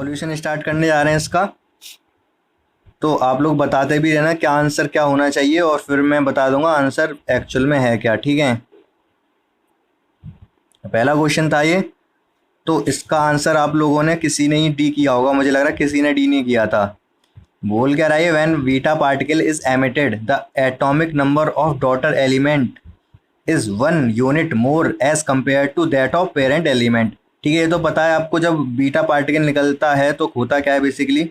Solution start करने जा रहे हैं इसका। तो आप लोग बताते भी रहना क्या आंसर क्या होना चाहिए और फिर मैं बता दूंगा आंसर एक्चुअल में है क्या। ठीक है, पहला क्वेश्चन था ये। तो इसका आंसर आप लोगों ने किसी ने ही डी किया होगा, मुझे लग रहा है किसी ने डी नहीं किया था। बोल क्या रहा है, when beta particle is emitted the atomic number of daughter element is 1 unit more as compare to that of parent element. ठीक है, ये तो पता है आपको। जब बीटा पार्टिकल निकलता है तो होता क्या है बेसिकली,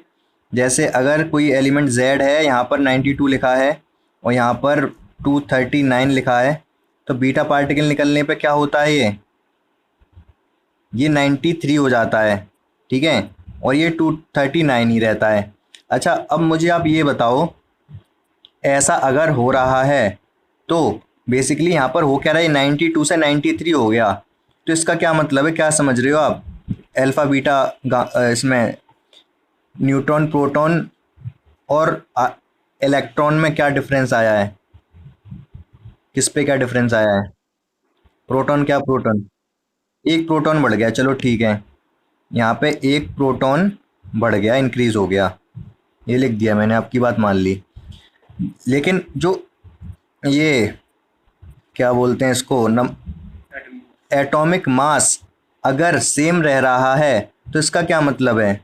जैसे अगर कोई एलिमेंट z है, यहाँ पर 92 लिखा है और यहाँ पर 239 लिखा है, तो बीटा पार्टिकल निकलने पे क्या होता है, ये 93 हो जाता है। ठीक है, और ये 239 ही रहता है। अच्छा, अब मुझे आप ये बताओ, ऐसा अगर हो रहा है तो बेसिकली यहाँ पर हो क्या रहा है, 92 से 93 हो गया, तो इसका क्या मतलब है, क्या समझ रहे हो आप? अल्फा बीटा इसमें न्यूट्रॉन प्रोटॉन और इलेक्ट्रॉन में क्या डिफरेंस आया है, किस पे क्या डिफरेंस आया है? प्रोटॉन, क्या प्रोटॉन, एक प्रोटॉन बढ़ गया, चलो ठीक है, यहाँ पे एक प्रोटॉन बढ़ गया, इंक्रीज हो गया, ये लिख दिया मैंने, आपकी बात मान ली। लेकिन जो ये क्या बोलते हैं इसको, एटॉमिक मास अगर सेम रह रहा है तो इसका क्या मतलब है,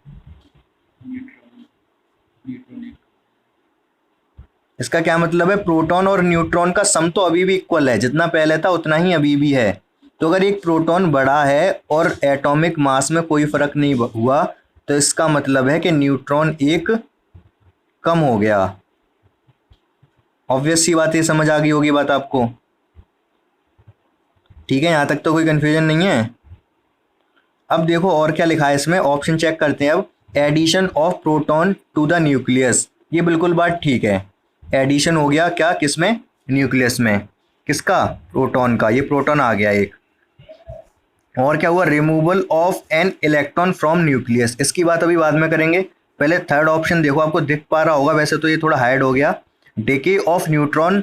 इसका क्या मतलब है, प्रोटॉन और न्यूट्रॉन का सम तो अभी भी इक्वल है, जितना पहले था उतना ही अभी भी है। तो अगर एक प्रोटॉन बढ़ा है और एटॉमिक मास में कोई फर्क नहीं हुआ, तो इसका मतलब है कि न्यूट्रॉन एक कम हो गया। ऑब्वियस सी बात है, समझ आ गई होगी बात आपको। ठीक है, यहां तक तो कोई कंफ्यूजन नहीं है। अब देखो और क्या लिखा है इसमें, ऑप्शन चेक करते हैं अब। Addition of proton to the nucleus, ये बिल्कुल बात ठीक है। एडिशन हो गया क्या, किसमें, न्यूक्लियस में, किसका, प्रोटॉन का, ये प्रोटॉन आ गया एक। और क्या हुआ, removal of an electron from nucleus, इसकी बात अभी बाद में करेंगे। पहले थर्ड ऑप्शन देखो, आपको दिख पा रहा होगा, वैसे तो ये थोड़ा हाइड हो गया। Decay of neutron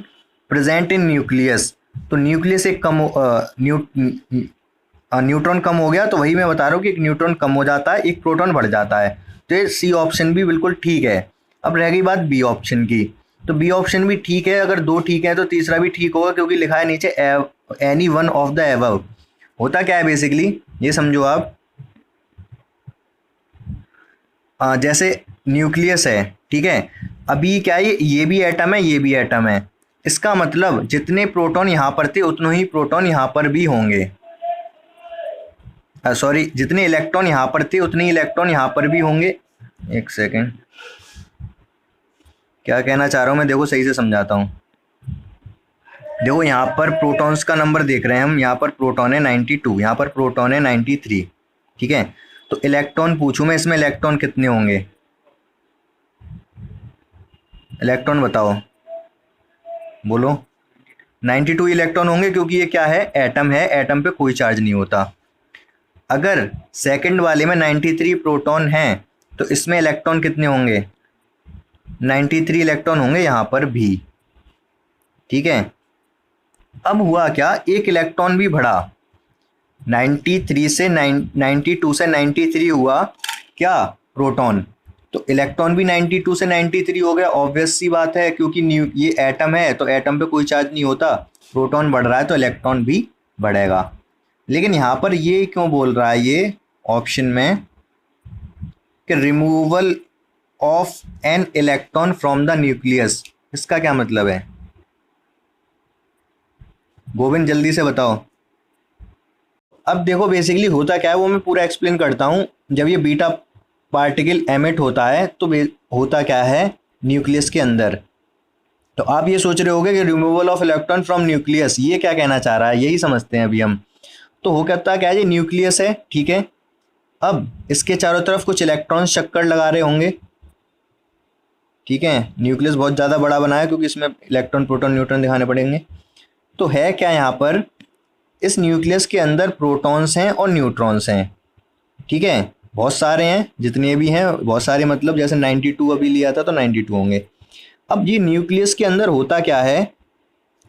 present in nucleus, तो न्यूक्लियस एक कम न्यूट्रॉन कम हो गया, तो वही मैं बता रहा हूँ कि एक न्यूट्रॉन कम हो जाता है, एक प्रोटॉन बढ़ जाता है। तो ये सी ऑप्शन भी बिल्कुल ठीक है। अब रह गई बात बी ऑप्शन की, तो बी ऑप्शन भी ठीक है। अगर दो ठीक है तो तीसरा भी ठीक होगा, क्योंकि लिखा है नीचे any one of the above. होता क्या है बेसिकली, ये समझो आप, जैसे न्यूक्लियस है, ठीक है, अभी क्या है, ये भी एटम है, ये भी एटम है। इसका मतलब जितने प्रोटॉन यहाँ पर थे उतने ही प्रोटॉन यहाँ पर भी होंगे, सॉरी, जितने इलेक्ट्रॉन यहाँ पर थे उतने इलेक्ट्रॉन यहाँ पर भी होंगे। एक सेकेंड, क्या कहना चाह रहा हूँ मैं, देखो सही से समझाता हूँ। देखो यहाँ पर प्रोटॉन्स का नंबर देख रहे हैं हम, यहाँ पर प्रोटॉन है 92, यहाँ पर प्रोटॉन है 93। ठीक है, तो इलेक्ट्रॉन पूछूं मैं, इसमें इलेक्ट्रॉन कितने होंगे, इलेक्ट्रॉन बताओ, बोलो। 92 इलेक्ट्रॉन होंगे, क्योंकि ये क्या है, एटम है, एटम पे कोई चार्ज नहीं होता। अगर सेकंड वाले में 93 प्रोटॉन हैं तो इसमें इलेक्ट्रॉन कितने होंगे, 93 इलेक्ट्रॉन होंगे यहाँ पर भी। ठीक है, अब हुआ क्या, एक इलेक्ट्रॉन भी बढ़ा, 92 से 93 हुआ क्या, प्रोटॉन, तो इलेक्ट्रॉन भी 92 से 93 हो गया। ऑब्वियस सी बात है, क्योंकि ये एटम है तो एटम पे कोई चार्ज नहीं होता, प्रोटॉन बढ़ रहा है तो इलेक्ट्रॉन भी बढ़ेगा। लेकिन यहाँ पर ये क्यों बोल रहा है ये ऑप्शन में कि removal of an electron from the nucleus, इसका क्या मतलब है, गोविंद जल्दी से बताओ। अब देखो बेसिकली होता क्या है, वो मैं पूरा एक्सप्लेन करता हूँ। जब ये बीटा पार्टिकल एमिट होता है तो होता क्या है न्यूक्लियस के अंदर, तो आप ये सोच रहे होगे कि removal of electron from nucleus, ये क्या कहना चाह रहा है, यही समझते हैं अभी हम। तो हो कहता है क्या है, ये न्यूक्लियस है, ठीक है, अब इसके चारों तरफ कुछ इलेक्ट्रॉन चक्कर लगा रहे होंगे। ठीक है, न्यूक्लियस बहुत ज़्यादा बड़ा बना है, क्योंकि इसमें इलेक्ट्रॉन प्रोटॉन न्यूट्रॉन दिखाने पड़ेंगे। तो है क्या यहाँ पर, इस न्यूक्लियस के अंदर प्रोटॉन्स हैं और न्यूट्रॉन्स हैं। ठीक है, बहुत सारे हैं, जितने भी हैं बहुत सारे, मतलब जैसे 92 अभी लिया था तो 92 होंगे। अब ये न्यूक्लियस के अंदर होता क्या है,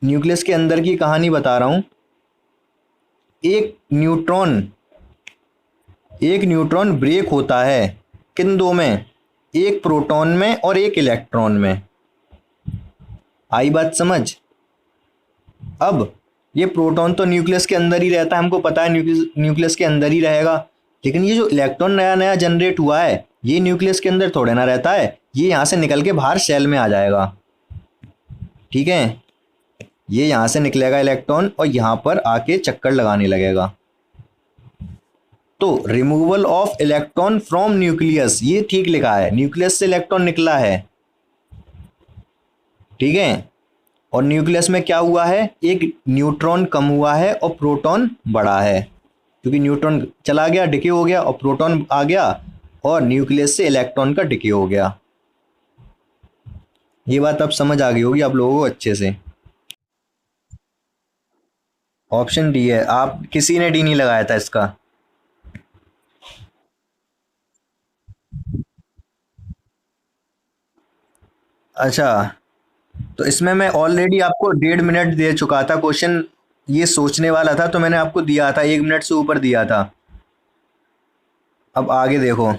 न्यूक्लियस के अंदर की कहानी बता रहा हूँ। एक न्यूट्रॉन ब्रेक होता है, किन दो में? एक प्रोटॉन में और एक इलेक्ट्रॉन में। आई बात समझ? अब ये प्रोटॉन तो न्यूक्लियस के अंदर ही रहता है, हमको पता है न्यूक्लियस के अंदर ही रहेगा, लेकिन ये जो इलेक्ट्रॉन नया नया जनरेट हुआ है ये न्यूक्लियस के अंदर थोड़े ना रहता है, ये यहाँ से निकल के बाहर सेल में आ जाएगा। ठीक है, ये यहाँ से निकलेगा इलेक्ट्रॉन और यहाँ पर आके चक्कर लगाने लगेगा। तो removal of electron from nucleus, ये ठीक लिखा है, न्यूक्लियस से इलेक्ट्रॉन निकला है। ठीक है, और न्यूक्लियस में क्या हुआ है? एक न्यूट्रॉन कम हुआ है और प्रोटॉन बढ़ा है, क्योंकि न्यूट्रॉन चला गया, डिके हो गया, और प्रोटॉन आ गया और न्यूक्लियस से इलेक्ट्रॉन का डिके हो गया। ये बात अब समझ आ गई होगी आप लोगों को अच्छे से। ऑप्शन डी है, आप किसी ने डी नहीं लगाया था इसका। अच्छा, तो इसमें मैं ऑलरेडी आपको 1.5 मिनट दे चुका था, क्वेश्चन ये सोचने वाला था तो मैंने आपको दिया था, 1 मिनट से ऊपर दिया था। अब आगे देखो,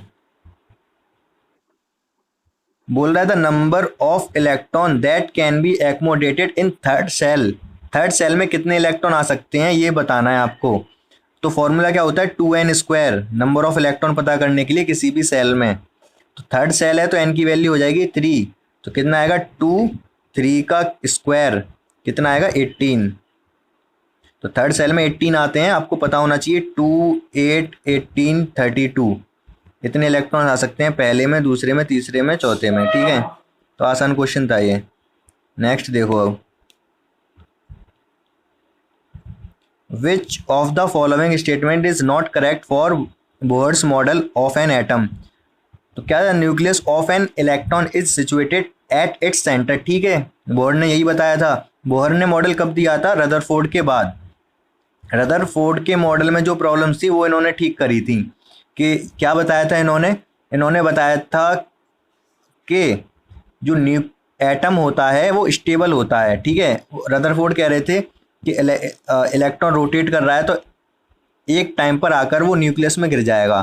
बोल रहा था number of electron that can be accommodated in third shell. Third shell में कितने इलेक्ट्रॉन आ सकते हैं ये बताना है आपको। तो फॉर्मूला क्या होता है? 2n², नंबर ऑफ इलेक्ट्रॉन पता करने के लिए किसी भी सेल में। तो थर्ड सेल है तो n की वैल्यू हो जाएगी 3, तो कितना आएगा? 2, 3 का स्क्वायर कितना आएगा? 18। तो थर्ड सेल में 18 आते हैं, आपको पता होना चाहिए 2, 8, 18, 32 इतने इलेक्ट्रॉन आ सकते हैं पहले में, दूसरे में, तीसरे में, चौथे में। ठीक है, तो आसान क्वेश्चन था ये। नेक्स्ट देखो अब, विच of the following statement is not correct for Bohr's model of an atom. तो क्या है? Nucleus of an electron is situated at its centre. ठीक है, बोहर ने यही बताया था। बोहर ने मॉडल कब दिया था? रदरफोर्ड के बाद। रदरफोर्ड के मॉडल में जो प्रॉब्लम्स थी वो इन्होंने ठीक करी थी। कि क्या बताया था इन्होंने बताया था कि जो एटम होता है वो स्टेबल होता है। ठीक है, रदरफोर्ड कह रहे थे कि इलेक्ट्रॉन रोटेट कर रहा है तो एक टाइम पर आकर वो न्यूक्लियस में गिर जाएगा।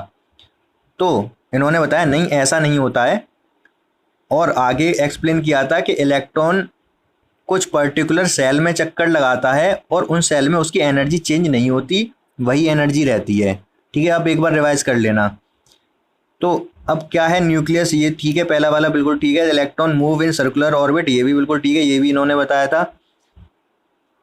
तो इन्होंने बताया नहीं, ऐसा नहीं होता है, और आगे एक्सप्लेन किया था कि इलेक्ट्रॉन कुछ पर्टिकुलर सेल में चक्कर लगाता है और उन सेल में उसकी एनर्जी चेंज नहीं होती, वही एनर्जी रहती है। ठीक है, आप एक बार रिवाइज कर लेना। तो अब क्या है? न्यूक्लियस, ये ठीक है, पहला वाला बिल्कुल ठीक है। Electron move in circular orbit, ये भी बिल्कुल ठीक है, ये भी इन्होंने बताया था।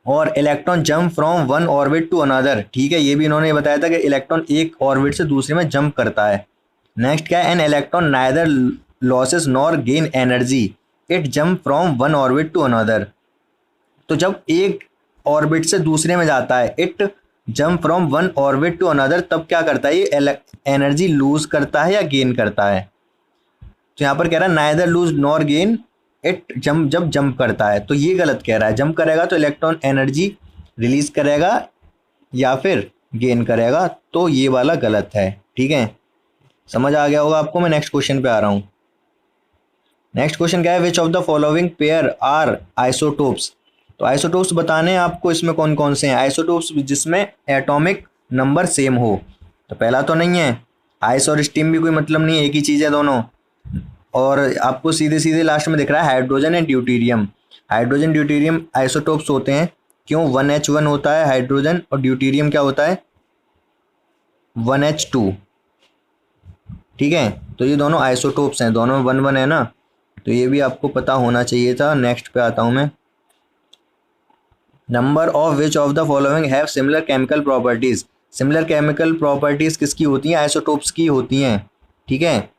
और electron jump from one orbit to another, ठीक है, ये भी इन्होंने बताया था कि इलेक्ट्रॉन एक ऑर्बिट से दूसरे में जंप करता है। नेक्स्ट क्या है? An electron neither loses nor gain energy, it jump from one orbit to another. तो जब एक ऑर्बिट से दूसरे में जाता है, it jump from one orbit to another, तब क्या करता है? ये एनर्जी लूज करता है या गेन करता है? तो यहाँ पर कह रहा है neither lose nor gain it jump, जब जंप करता है, तो ये गलत कह रहा है। जंप करेगा तो इलेक्ट्रॉन एनर्जी रिलीज करेगा या फिर गेन करेगा, तो ये वाला गलत है। ठीक है, समझ आ गया होगा आपको। मैं नेक्स्ट क्वेश्चन पे आ रहा हूँ। नेक्स्ट क्वेश्चन क्या है? Which of the following pair are isotopes. तो आइसोटोप्स बताने हैं आपको, इसमें कौन कौन से हैं आइसोटोप्स जिसमें एटॉमिक नंबर सेम हो। तो पहला तो नहीं है, आइस और स्टीम भी कोई मतलब नहीं है, एक ही चीज़ है दोनों। और आपको सीधे सीधे लास्ट में दिख रहा है hydrogen and deuterium. Hydrogen deuterium isotopes होते हैं। क्यों? 1H1 होता है हाइड्रोजन, और ड्यूटीरियम क्या होता है? 1H2। ठीक है, तो ये दोनों आइसोटोप्स हैं, दोनों में 1 1 है ना, तो ये भी आपको पता होना चाहिए था। नेक्स्ट पे आता हूँ मैं। Number of which of the following have similar chemical properties. Similar chemical properties किसकी होती हैं? आइसोटोप्स की होती हैं। ठीक है,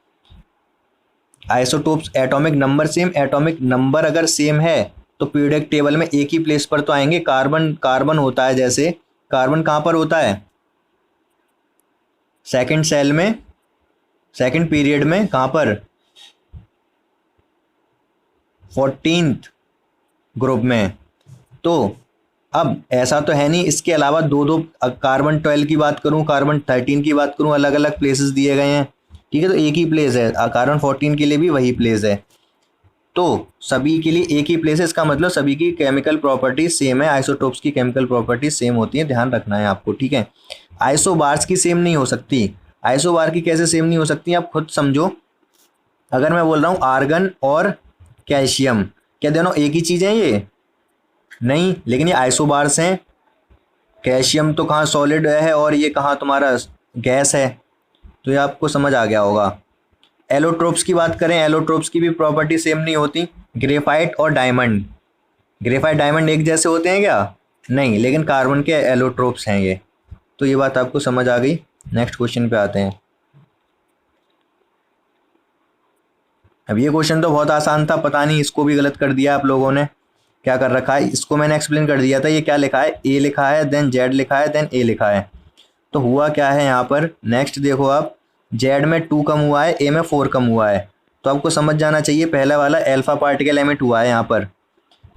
isotopes, atomic number same, atomic number अगर सेम है तो पीरियोडिक टेबल में एक ही प्लेस पर तो आएंगे। कार्बन कार्बन होता है, जैसे कार्बन कहाँ पर होता है? सेकंड सेल में, सेकंड पीरियड में, कहाँ पर? 14th ग्रुप में। तो अब ऐसा तो है नहीं, इसके अलावा दो दो, कार्बन 12 की बात करूं, कार्बन 13 की बात करूं, अलग अलग प्लेसेस दिए गए हैं। ठीक है, तो एक ही प्लेस है, कार्बन 14 के लिए भी वही प्लेस है, तो सभी के लिए एक ही प्लेस है। इसका मतलब सभी की केमिकल प्रॉपर्टीज सेम है, आइसोटोप्स की केमिकल प्रॉपर्टीज सेम होती है, ध्यान रखना है आपको। ठीक है, आइसोबार्स की सेम नहीं हो सकती। आइसोबार की कैसे सेम नहीं हो सकती? आप खुद समझो अगर मैं बोल रहा हूँ आर्गन और कैल्शियम, क्या दोनों एक ही चीज़ है ये? नहीं, लेकिन ये आइसोबार्स हैं। कैल्शियम तो कहाँ सॉलिड है और ये कहाँ तुम्हारा गैस है। तो ये आपको समझ आ गया होगा। एलोट्रोप्स की बात करें, एलोट्रोप्स की भी प्रॉपर्टी सेम नहीं होती। ग्रेफाइट और डायमंड, ग्रेफाइट डायमंड एक जैसे होते हैं क्या? नहीं, लेकिन कार्बन के एलोट्रोप्स हैं ये। तो ये बात आपको समझ आ गई। नेक्स्ट क्वेश्चन पे आते हैं। अब ये क्वेश्चन तो बहुत आसान था, पता नहीं इसको भी गलत कर दिया आप लोगों ने। क्या कर रखा है, इसको मैंने एक्सप्लेन कर दिया था। ये क्या लिखा है, ए लिखा है, देन जेड लिखा है, देन ए लिखा है। तो हुआ क्या है यहाँ पर, नेक्स्ट देखो आप, जेड में 2 कम हुआ है, ए में 4 कम हुआ है। तो आपको समझ जाना चाहिए पहला वाला अल्फा पार्टिकल एमिट हुआ है यहाँ पर।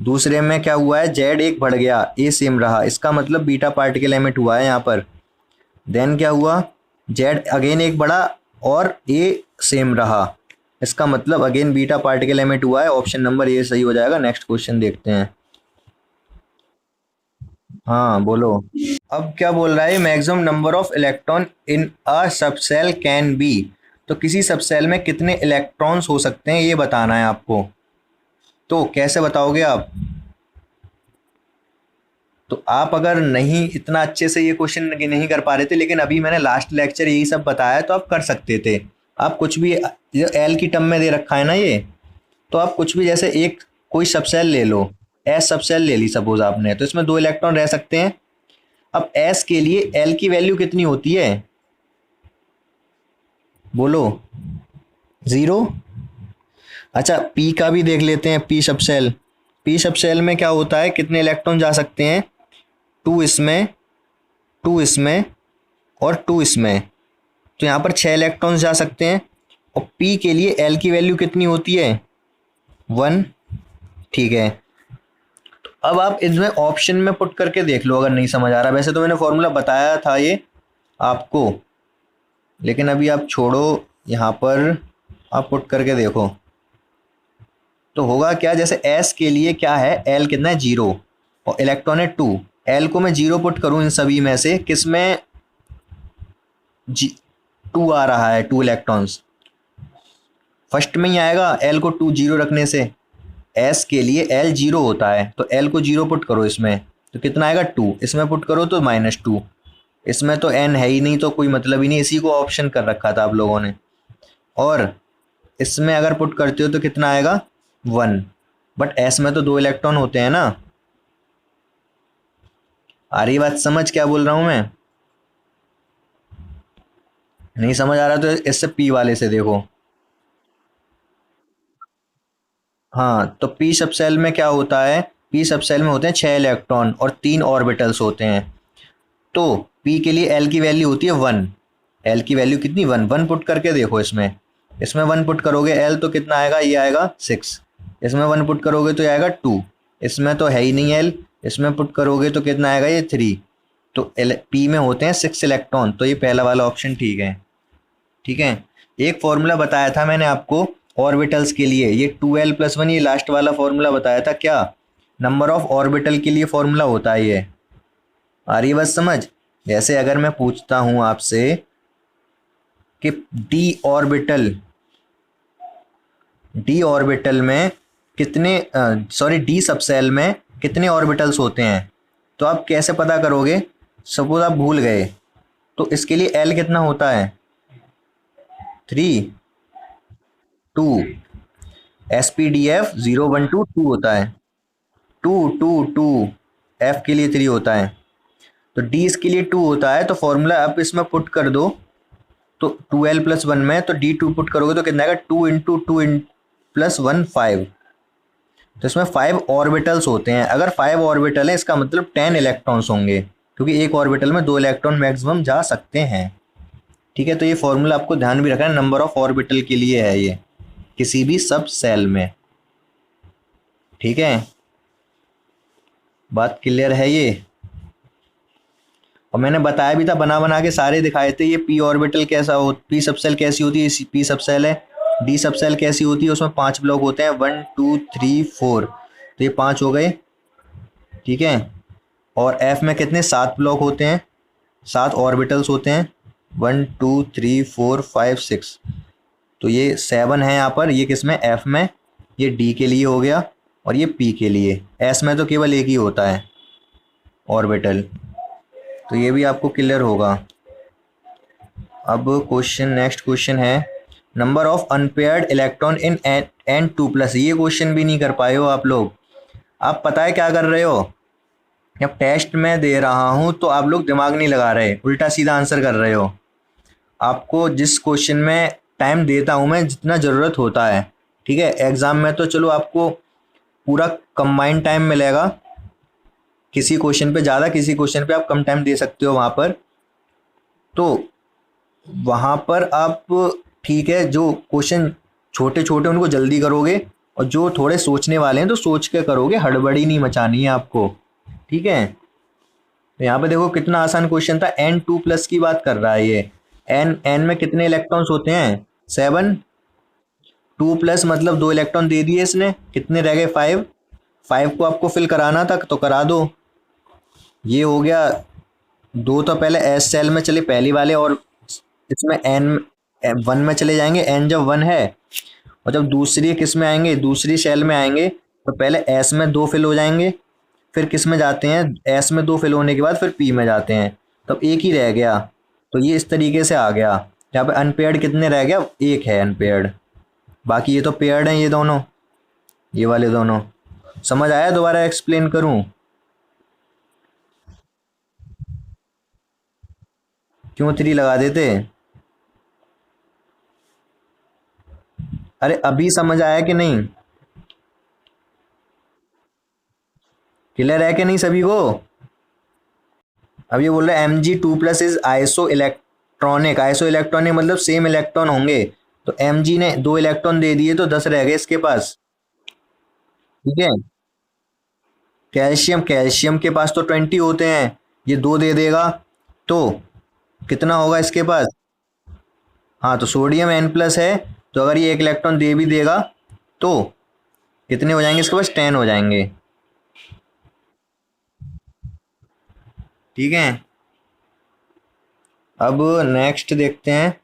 दूसरे में क्या हुआ है, जेड एक बढ़ गया, ए सेम रहा, इसका मतलब बीटा पार्टिकल एमिट हुआ है यहाँ पर। देन क्या हुआ, जेड अगेन एक बढ़ा और ए सेम रहा, इसका मतलब अगेन बीटा पार्टिकल एमिट हुआ है। ऑप्शन नंबर ए सही हो जाएगा। नेक्स्ट क्वेश्चन देखते हैं। हाँ बोलो। अब क्या बोल रहा है, maximum number of electron in a subshell can be. तो किसी सबसेल में कितने इलेक्ट्रॉन्स हो सकते हैं ये बताना है आपको। तो कैसे बताओगे आप? तो आप अगर नहीं इतना अच्छे से ये क्वेश्चन नहीं कर पा रहे थे, लेकिन अभी मैंने लास्ट लेक्चर यही सब बताया, तो आप कर सकते थे। आप कुछ भी, ये एल की टर्म में दे रखा है ना ये, तो आप कुछ भी, जैसे एक कोई सबसेल ले लो, एस सबसेल ले ली सपोज आपने, तो इसमें 2 इलेक्ट्रॉन रह सकते हैं। अब एस के लिए एल की वैल्यू कितनी होती है, बोलो? 0। अच्छा, पी का भी देख लेते हैं, पी सबसेल। पी सबसेल में क्या होता है, कितने इलेक्ट्रॉन जा सकते हैं? 2 इसमें, 2 इसमें और 2 इसमें। तो यहाँ पर 6 इलेक्ट्रॉन्स जा सकते हैं। और पी के लिए एल की वैल्यू कितनी होती है? 1। ठीक है, अब आप इसमें ऑप्शन में पुट करके देख लो अगर नहीं समझ आ रहा। वैसे तो मैंने फॉर्मूला बताया था ये आपको, लेकिन अभी आप छोड़ो, यहाँ पर आप पुट करके देखो। तो होगा क्या, जैसे एस के लिए क्या है, एल कितना है, 0, और इलेक्ट्रॉन है 2। एल को मैं 0 पुट करूँ इन सभी में से, किस में 2 आ रहा है, 2 इलेक्ट्रॉन्स फर्स्ट में ही आएगा एल को 2 0 रखने से। एस के लिए एल 0 होता है, तो एल को 0 पुट करो इसमें, तो कितना आएगा 2। इसमें पुट करो तो -2। इसमें तो एन है ही नहीं, तो कोई मतलब ही नहीं, इसी को ऑप्शन कर रखा था आप लोगों ने। और इसमें अगर पुट करते हो तो कितना आएगा, 1। बट एस में तो 2 इलेक्ट्रॉन होते हैं ना। आ रही बात समझ, क्या बोल रहा हूं मैं? नहीं समझ आ रहा तो इससे पी वाले से देखो। हाँ, तो पी सबसेल में क्या होता है, पी सबसेल में होते हैं 6 इलेक्ट्रॉन और 3 ऑर्बिटल्स होते हैं। तो पी के लिए एल की वैल्यू होती है 1। एल की वैल्यू कितनी, 1। 1 पुट करके देखो इसमें, इसमें 1 पुट करोगे एल तो कितना आएगा, ये आएगा 6। इसमें 1 पुट करोगे तो ये आएगा 2। इसमें तो है ही नहीं एल, इसमें पुट करोगे तो कितना आएगा, ये 3। तो एल पी में होते हैं 6 इलेक्ट्रॉन, तो ये पहला वाला ऑप्शन ठीक है। ठीक है, एक फॉर्मूला बताया था मैंने आपको ऑर्बिटल्स के लिए, ये 2l+1, ये लास्ट वाला फॉर्मूला बताया था, क्या नंबर ऑफ ऑर्बिटल के लिए फॉर्मूला होता है ये। आ रही है बस समझ? जैसे अगर मैं पूछता हूं आपसे कि डी ऑर्बिटल में कितने, सॉरी, डी सबसेल में कितने ऑर्बिटल्स होते हैं, तो आप कैसे पता करोगे? सपोज आप भूल गए, तो इसके लिए एल कितना होता है, 3, 2। SPDF 0 1 2 2 होता है, 2 2 2। एफ के लिए 3 होता है, तो डी इसके लिए 2 होता है। तो फॉर्मूला आप इसमें पुट कर दो, तो 2l+1 में तो D2 पुट करोगे तो कितना आएगा, 2 × 2 + 1 5। तो इसमें 5 ऑर्बिटल्स होते हैं। अगर 5 ऑर्बिटल है, इसका मतलब 10 इलेक्ट्रॉन्स होंगे, क्योंकि एक ऑर्बिटल में 2 इलेक्ट्रॉन मैक्सिमम जा सकते हैं। ठीक है, तो ये फॉर्मूला आपको ध्यान भी रखना है, नंबर ऑफ ऑर्बिटल के लिए है ये, किसी भी सब सेल में। ठीक है, बात क्लियर है ये? और मैंने बताया भी था, बना बना के सारे दिखाए थे, ये पी ऑर्बिटल कैसा हो, पी सबसेल कैसी होती है, पी सबसेल है। डी सबसेल कैसी होती है, उसमें 5 ब्लॉक होते हैं, 1 2 3 4, तो ये 5 हो गए। ठीक है, और एफ में कितने, 7 ब्लॉक होते हैं, 7 ऑर्बिटल्स होते हैं, 1 2 3 4 5 6। तो ये 7 है यहाँ पर, ये किस में, एफ में, ये डी के लिए हो गया और ये पी के लिए। एस में तो केवल एक ही होता है ऑर्बिटल। तो ये भी आपको क्लियर होगा। अब क्वेश्चन, नेक्स्ट क्वेश्चन है number of unpaired electron in an two plus. ये क्वेश्चन भी नहीं कर पाए हो आप लोग। आप पता है क्या कर रहे हो, जब टेस्ट में दे रहा हूँ तो आप लोग दिमाग नहीं लगा रहे, उल्टा सीधा आंसर कर रहे हो। आपको जिस क्वेश्चन में टाइम देता हूँ मैं, जितना ज़रूरत होता है, ठीक है, एग्ज़ाम में तो चलो आपको पूरा कंबाइंड टाइम मिलेगा, किसी क्वेश्चन पे ज़्यादा, किसी क्वेश्चन पे आप कम टाइम दे सकते हो वहाँ पर। तो वहाँ पर आप, ठीक है, जो क्वेश्चन छोटे छोटे उनको जल्दी करोगे, और जो थोड़े सोचने वाले हैं तो सोच के करोगे, हड़बड़ी नहीं मचानी है आपको, ठीक है। तो यहाँ पे देखो कितना आसान क्वेश्चन था, एन टू प्लस की बात कर रहा है ये। एन एन में कितने इलेक्ट्रॉन्स होते हैं, 7। टू प्लस मतलब 2 इलेक्ट्रॉन दे दिए इसने, कितने रह गए, 5। 5 को आपको फिल कराना था तो करा दो। ये हो गया। दो तो पहले एस सेल में चले पहली वाले, और इसमें एन 1 में चले जाएंगे, एन जब 1 है। और जब दूसरी किस में आएंगे, दूसरी सेल में आएंगे, तो पहले एस में 2 फिल हो जाएंगे, फिर किस में जाते हैं, एस में 2 फिल होने के बाद फिर पी में जाते हैं, तब एक ही रह गया। तो ये इस तरीके से आ गया। यहाँ पे अनपेयर्ड कितने रह गया, एक है अनपेयर्ड, बाकी ये तो पेयर्ड हैं ये दोनों, ये वाले दोनों। समझ आया, दोबारा एक्सप्लेन करूं, क्यों 3 लगा देते। अरे अभी समझ आया कि नहीं, क्लियर है कि नहीं सभी को। अब ये बोल रहा है M G two plus is isoelectronic. Isoelectronic मतलब सेम इलेक्ट्रॉन होंगे। तो एम जी ने 2 इलेक्ट्रॉन दे दिए तो 10 रह गए इसके पास, ठीक है। कैल्शियम, कैल्शियम के पास तो 20 होते हैं, ये 2 दे देगा तो कितना होगा इसके पास। हाँ, तो सोडियम एन प्लस है, तो अगर ये एक इलेक्ट्रॉन दे भी देगा तो कितने हो जाएंगे इसके पास, 10 हो जाएंगे, ठीक है। अब नेक्स्ट देखते हैं,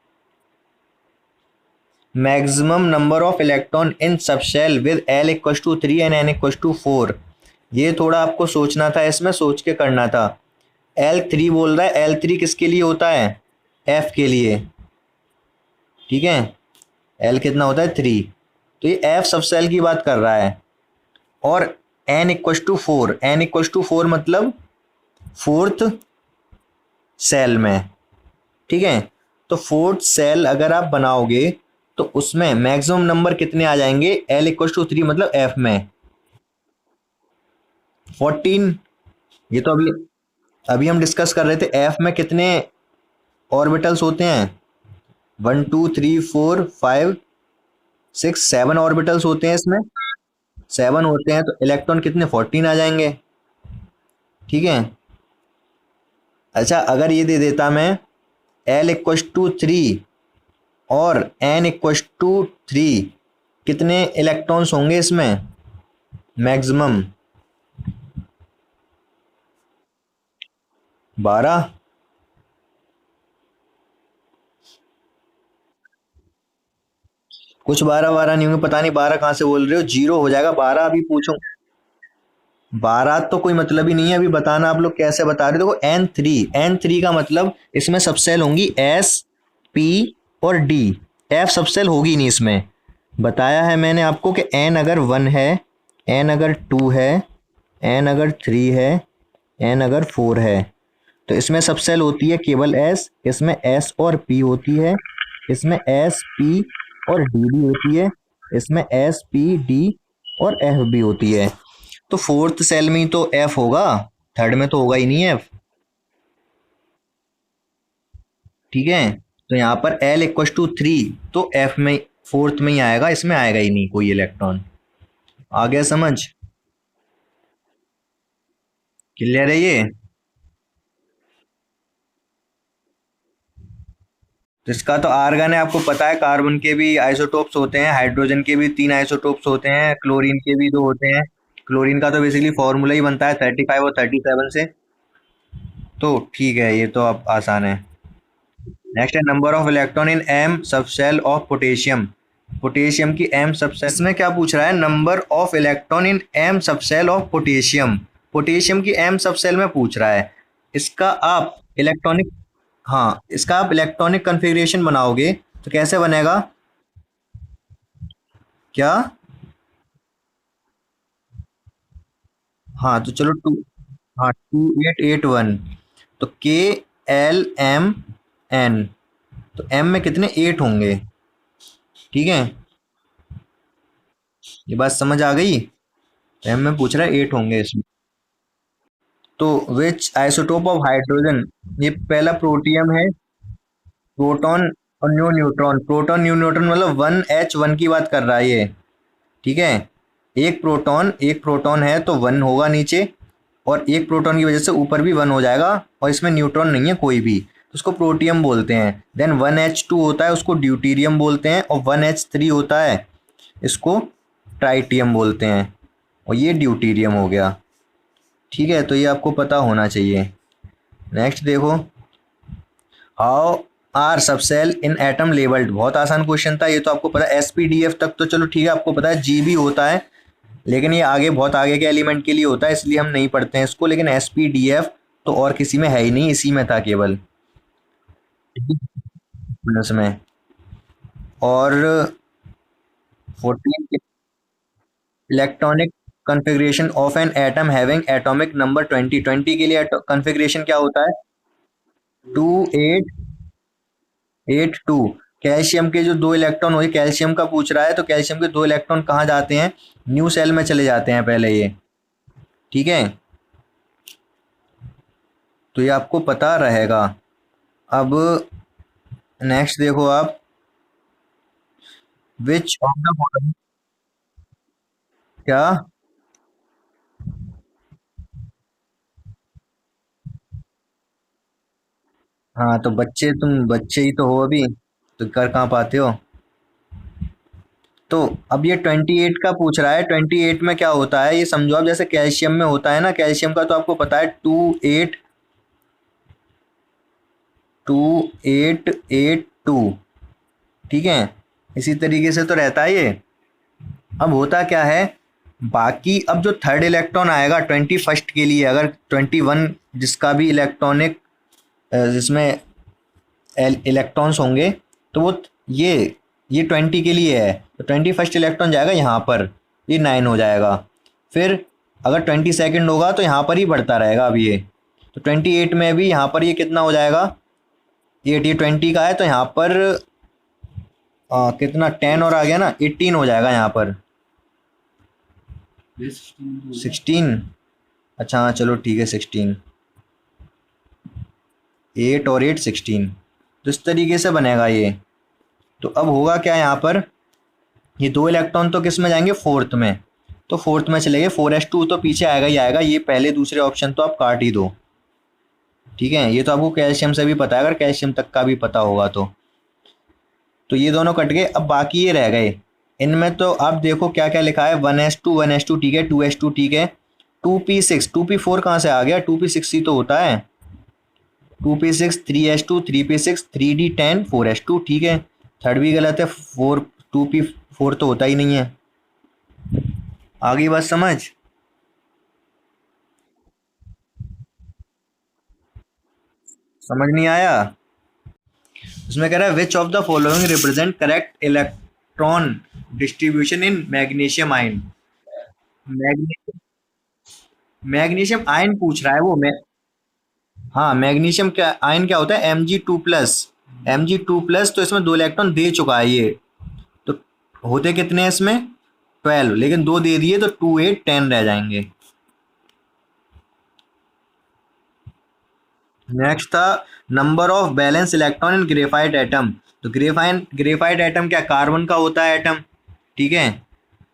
maximum number of electron in subshell with L equal to 3 and N equal to 4। ये थोड़ा आपको सोचना था, इसमें सोच के करना था। L3 बोल रहा है, L3 किसके लिए होता है, F के लिए, ठीक है। L कितना होता है, 3। तो ये F सबसेल की बात कर रहा है। और N equal to 4, N equal to 4 मतलब फोर्थ सेल में, ठीक है। तो फोर्थ सेल अगर आप बनाओगे तो उसमें मैक्सिमम नंबर कितने आ जाएंगे, L इक्वल टू 3 मतलब F में 14। ये तो अभी अभी हम डिस्कस कर रहे थे, F में कितने ऑर्बिटल्स होते हैं, 1 2 3 4 5 6 7 ऑर्बिटल्स होते हैं इसमें, 7 होते हैं, तो इलेक्ट्रॉन कितने, 14 आ जाएंगे, ठीक है। अच्छा, अगर ये दे देता मैं L इक्वल टू 3 और N इक्वल टू 3, कितने इलेक्ट्रॉन्स होंगे इसमें मैक्सिमम, 12। कुछ 12 12 नहीं होंगे, पता नहीं 12 कहाँ से बोल रहे हो, जीरो हो जाएगा 12। अभी पूछो, 12 तो कोई मतलब ही नहीं है, अभी बताना आप लोग कैसे बता रहे हो। देखो N3 का मतलब इसमें सबसेल होंगी S P और D, F सबसेल होगी नहीं इसमें। बताया है मैंने आपको कि N अगर 1 है, N अगर 2 है, N अगर 3 है, N अगर 4 है, तो इसमें सबसेल होती है केवल S, इसमें S और P होती है, इसमें S P और D भी होती है, इसमें S P D और F भी होती है। तो फोर्थ सेल में ही तो F होगा, थर्ड में तो होगा ही नहीं F, ठीक है। तो यहाँ पर L इक्वल टू 3, तो F में फोर्थ में ही आएगा, इसमें आएगा ही नहीं कोई इलेक्ट्रॉन। आ गया समझ, क्लियर है ये। तो इसका तो आर्गन है, आपको पता है, कार्बन के भी आइसोटोप्स होते हैं, हाइड्रोजन के भी 3 आइसोटोप्स होते हैं, क्लोरीन के भी 2 होते हैं। क्लोरीन का तो बेसिकली फॉर्मूला ही बनता है 35 और 37 से। तो ठीक है, ये तो अब आसान है। नेक्स्ट है number of electron in M subshell of potassium. Potassium की एम सबसेल, इसमें क्या पूछ रहा है, number of electron in M subshell of potassium. Potassium की एम सबसेल में पूछ रहा है। इसका आप इलेक्ट्रॉनिक, हाँ इसका आप इलेक्ट्रॉनिक कन्फिग्रेशन बनाओगे तो कैसे बनेगा? क्या? हाँ तो चलो टू, हाँ 2881, तो के एल एम एन, तो एम में कितने 8 होंगे, ठीक है। ये बात समझ आ गई? एम में पूछ रहा है 8 होंगे इसमें। तो विच आइसोटोप ऑफ हाइड्रोजन, ये पहला प्रोटियम है, प्रोटॉन और new neutron. Proton new neutron मतलब 1H1 की बात कर रहा है ये, ठीक है। एक प्रोटॉन है तो 1 होगा नीचे, और एक प्रोटॉन की वजह से ऊपर भी 1 हो जाएगा, और इसमें न्यूट्रॉन नहीं है कोई भी, तो उसको प्रोटियम बोलते हैं। देन 1H2 होता है, उसको ड्यूटीरियम बोलते हैं, और 1H3 होता है, इसको ट्राइटियम बोलते हैं, और ये ड्यूटीरियम हो गया, ठीक है। तो ये आपको पता होना चाहिए। नेक्स्ट देखो, how are subshell in atom labelled. बहुत आसान क्वेश्चन था ये तो, आपको पता है। SPDF तक तो चलो ठीक है, आपको पता है GB होता है, लेकिन ये आगे बहुत आगे के एलिमेंट के लिए होता है, इसलिए हम नहीं पढ़ते हैं इसको। लेकिन SPDF तो और किसी में है ही नहीं, इसी में था केवल में। और 14 electronic configuration of an atom having atomic number 20। के लिए कन्फिग्रेशन क्या होता है? 2882। कैल्शियम के जो दो इलेक्ट्रॉन हुए, कैल्शियम का पूछ रहा है, तो कैल्शियम के दो इलेक्ट्रॉन कहाँ जाते हैं? न्यू सेल में चले जाते हैं पहले ये, ठीक है। तो ये आपको पता रहेगा। अब नेक्स्ट देखो आप, विच ऑफ द फॉलोइंग, क्या? हाँ तो बच्चे, तुम बच्चे ही तो हो अभी, तो कर कहाँ पाते हो। तो अब ये 28 का पूछ रहा है। 28 में क्या होता है ये समझो आप, जैसे कैल्शियम में होता है ना, कैल्शियम का तो आपको पता है 2882, ठीक है। इसी तरीके से तो रहता है ये। अब होता क्या है, बाकी अब जो थर्ड इलेक्ट्रॉन आएगा 21st के लिए, अगर 21 जिसका भी इलेक्ट्रॉनिक, जिसमें इलेक्ट्रॉन्स होंगे, तो वो ये 20 के लिए है, तो 21st इलेक्ट्रॉन जाएगा यहाँ पर, ये 9 हो जाएगा। फिर अगर 22nd होगा तो यहाँ पर ही बढ़ता रहेगा अब ये, तो 28 में भी यहाँ पर ये कितना हो जाएगा, 8, ये 20 का है, तो यहाँ पर कितना 10 और आ गया ना, 18 हो जाएगा यहाँ पर। 16, अच्छा हाँ चलो ठीक है 16, 8 और 8 16, तो इस तरीके से बनेगा ये। तो अब होगा क्या यहाँ पर, ये दो इलेक्ट्रॉन तो किस में जाएंगे, फोर्थ में, तो फोर्थ में चले गए। 4s2 तो पीछे आएगा ही आएगा, ये पहले दूसरे ऑप्शन तो आप काट ही दो, ठीक है। ये तो आपको कैल्शियम से भी पता है, अगर कैल्शियम तक का भी पता होगा तो ये दोनों कट गए। अब बाकी ये रह गए, इनमें तो आप देखो क्या क्या लिखा है, 1s2 ठीक है, 2s2 ठीक है, 2p6 2p4 कहाँ से आ गया, 2p6 ही तो होता है, 2p6 3s2 3p6 3d10 4s2, ठीक है। थर्ड भी गलत है, 2p4 तो होता ही नहीं है। आगे बात समझ? समझ नहीं आया? उसमें कह रहा है which of the following represent correct electron distribution in magnesium ion. Magnesium, magnesium ion पूछ रहा है वो। हाँ मैग्नीशियम क्या आयन क्या होता है, Mg2+। Mg2+, तो इसमें दो इलेक्ट्रॉन दे चुका है ये, तो होते कितने हैं इसमें 12, लेकिन दो दे दिए तो 2 8 10 रह जाएंगे। नेक्स्ट था number of balance electron in graphite atom. तो ग्रेफाइट एटम क्या, कार्बन का होता है एटम, ठीक है।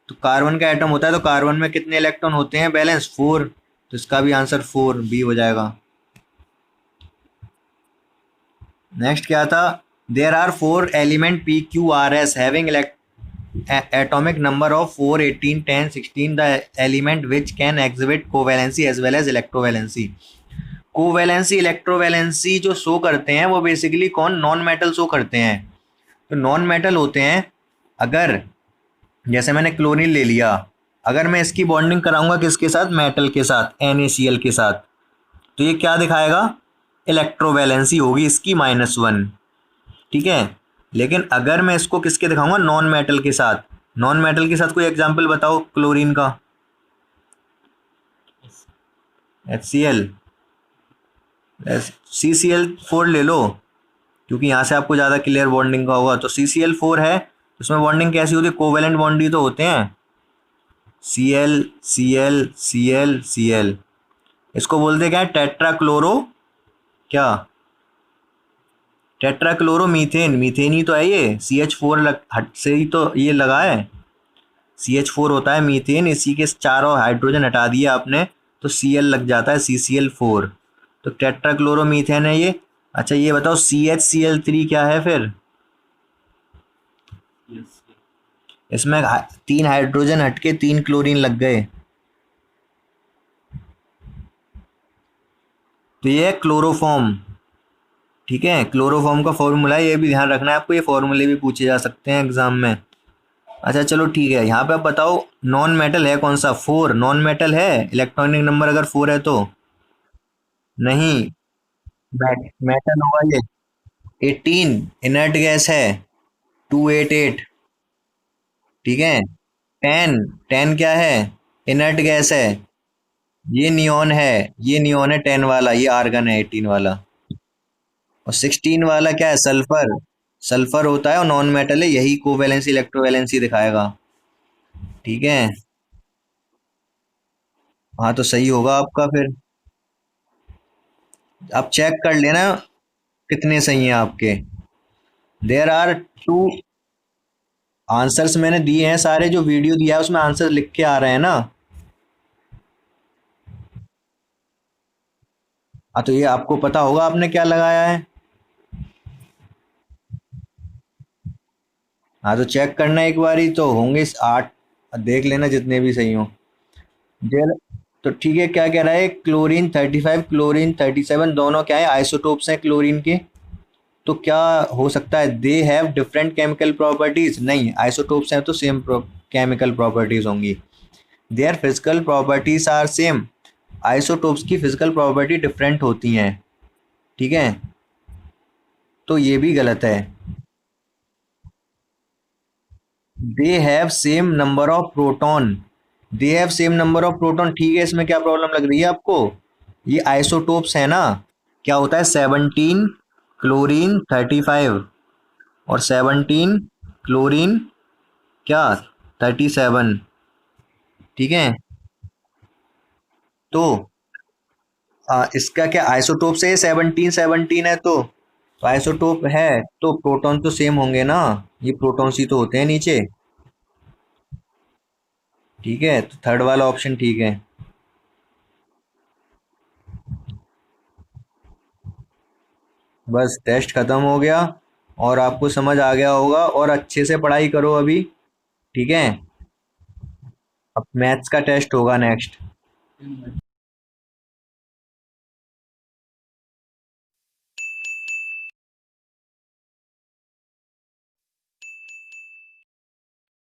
तो कार्बन का एटम होता है, तो कार्बन में कितने इलेक्ट्रॉन होते हैं बैलेंस, 4, तो इसका भी आंसर 4 बी हो जाएगा। नेक्स्ट क्या था, there are 4 element PQRS having atomic number of 4 18 10 16, the element which can exhibit covalency as well as electrovalency। Covalency electrovalency जो शो करते हैं वो बेसिकली कौन, नॉन मेटल शो करते हैं। तो नॉन मेटल होते हैं, अगर जैसे मैंने क्लोरीन ले लिया, अगर मैं इसकी बॉन्डिंग कराऊंगा किसके साथ, मेटल के साथ, NaCl के साथ, तो ये क्या दिखाएगा, इलेक्ट्रोवैलेंसी होगी इसकी -1। ठीक है। लेकिन अगर मैं इसको किसके दिखाऊंगा, नॉन मेटल के साथ, नॉन मेटल के साथ कोई एग्जांपल बताओ क्लोरीन का। HCl, CCl4 ले लो, क्योंकि यहाँ से आपको ज़्यादा क्लियर बॉन्डिंग का होगा। तो CCl4 है, उसमें बॉन्डिंग कैसी होती है, कोवेलेंट बॉन्ड ही तो होते हैं, Cl Cl Cl Cl। इसको बोलते क्या है, टेट्रा क्लोरो, क्या, टेट्रा क्लोरो मीथेन, मीथेन ही तो है ये, CH4 हट से ही तो ये लगा है, CH4 होता है मीथेन, इसी के चारों हाइड्रोजन हटा दिया आपने तो Cl लग जाता है, CCl4। तो टेट्रा क्लोरो मीथेन है ये। अच्छा ये बताओ CHCl3 क्या है फिर, इसमें 3 हाइड्रोजन हटके 3 क्लोरीन लग गए, तो ये है क्लोरोफॉर्म। ठीक है, क्लोरोफॉर्म का फॉर्मूला है, ये भी ध्यान रखना है आपको, ये फॉर्मूले भी पूछे जा सकते हैं एग्जाम में। अच्छा चलो ठीक है, यहाँ पे आप बताओ नॉन मेटल है कौन सा, 4 नॉन मेटल है, इलेक्ट्रॉनिक नंबर अगर 4 है तो, नहीं, मेटल होगा ये। 18 इनर्ट गैस है, 288। ठीक है। 10, 10 क्या है, इनर्ट गैस है, ये नियॉन है, ये नियॉन है 10 वाला, ये आर्गन है 18 वाला। और 16 वाला क्या है, सल्फर, सल्फर होता है और नॉन मेटल है, यही कोवैलेंसी इलेक्ट्रोवैलेंसी दिखाएगा। ठीक है। हाँ तो सही होगा आपका फिर, आप चेक कर लेना कितने सही हैं आपके। देयर आर 2 आंसर्स मैंने दिए हैं, सारे जो वीडियो दिया है उसमें आंसर लिख के आ रहे हैं ना। हाँ तो ये आपको पता होगा आपने क्या लगाया है। हाँ तो चेक करना एक बारी, तो होंगे 8, देख लेना जितने भी सही हो। जेल, तो ठीक है, क्या कह रहा है, क्लोरीन 35 क्लोरीन 37 दोनों क्या है, आइसोटोप्स हैं क्लोरीन के। तो क्या हो सकता है, they have different chemical properties, नहीं, आइसोटोप्स हैं तो सेम केमिकल प्रॉपर्टीज होंगी। Their physical properties are same, isotopes की फिजिकल प्रॉपर्टी डिफरेंट होती हैं। ठीक है, तो ये भी गलत है। They have same number of proton, they have same number of proton, ठीक है, इसमें क्या प्रॉब्लम लग रही है आपको, ये आइसोटोप्स है ना, क्या होता है 17 क्लोरीन 35 और 17 क्लोरीन क्या 37। ठीक है। तो इसका क्या आइसोटोप से 17 17 है, तो आइसोटोप है तो प्रोटॉन तो सेम होंगे ना, ये प्रोटॉन्स ही तो होते हैं नीचे। ठीक है, तो थर्ड वाला ऑप्शन ठीक है। बस टेस्ट खत्म हो गया, और आपको समझ आ गया होगा, और अच्छे से पढ़ाई करो अभी। ठीक है, अब मैथ्स का टेस्ट होगा नेक्स्ट।